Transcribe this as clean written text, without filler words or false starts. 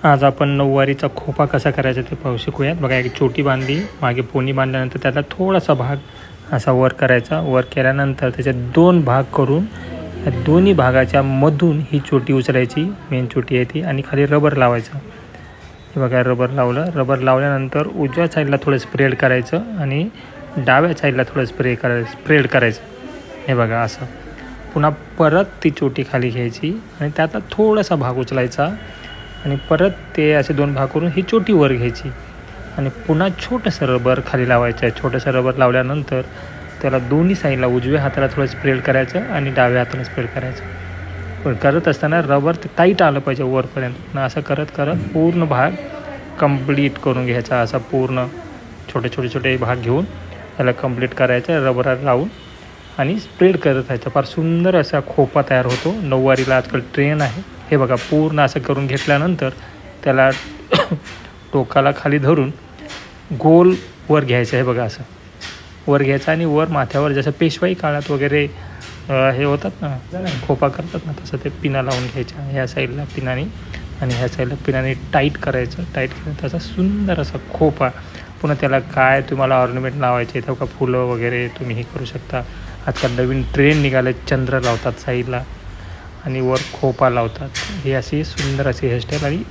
आज आपण नऊवारीचा खोपा कसा करायचा ते पाहू शिकूयात. बघा, एक छोटी बांधली, मागे पोनी बांधल्यानंतर त्याला थोडासा भाग असा वर करायचा. वर केल्यानंतर त्याचे 2 भाग करून या दोन्ही भागाच्या मधून ही चोटी उचलायची, मेन चोटी आहे ती, आणि खाली रबर लावायचं. हे बघा, रबर लावलं. रबर लावल्यानंतर उजव्या साईडला थोडं स्प्रेड करायचं आणि डाव्या साईडला थोडं स्प्रेड करायचं. हे बघा असं. पुन्हा परत ती चोटी खाली घ्यायची आणि त्यातला थोडासा भाग उचलायचा आणि परत ते असे 2 भाग करून ही चोटी वर घ्यायची आणि पुन्हा छोटंसं रबर खाली लावायचं आहे. छोटंसं रबर लावल्यानंतर त्याला दोन्ही साईडला उजव्या हाताला थोडं स्प्रेड करायचं आणि डाव्या हाताला स्प्रेड करायचं. पण करत असताना रबर ते टाईट आलं पाहिजे वरपर्यंत. असं करत करत पूर्ण भाग कंप्लीट करून घ्यायचा. असा पूर्ण छोटे भाग घेऊन त्याला कंप्लीट करायचं रबर लावून आणि स्प्रेड करत राहायचं. फार सुंदर असा खोपा तयार होतो. नऊवारीला आजकाल ट्रेंड आहे. हे बघा, पूर्ण असं करून घेतल्यानंतर त्याला टोकाला खाली धरून गोल वर घ्यायचं. हे बघा, असं वर घ्यायचं आणि वर माथ्यावर जसं पेशवाई काळात वगैरे हे होतात ना, खोपा करतात ना, तसं ते पिना लावून घ्यायच्या. ह्या साईडला पिनाने आणि ह्या साईडला पिनाने टाईट करायचं. टाईट करून त्याचा सुंदर असा खोपा. पुन्हा त्याला काय तुम्हाला ऑर्नामेंट लावायचे तर का फुलं वगैरे तुम्ही हे करू शकता. आजकाल नवीन ट्रेंड निघाले, चंद्र लावतात साईडला आणि वर खोपा लावतात. ही अशी सुंदर अशी हेअरस्टाईल आणि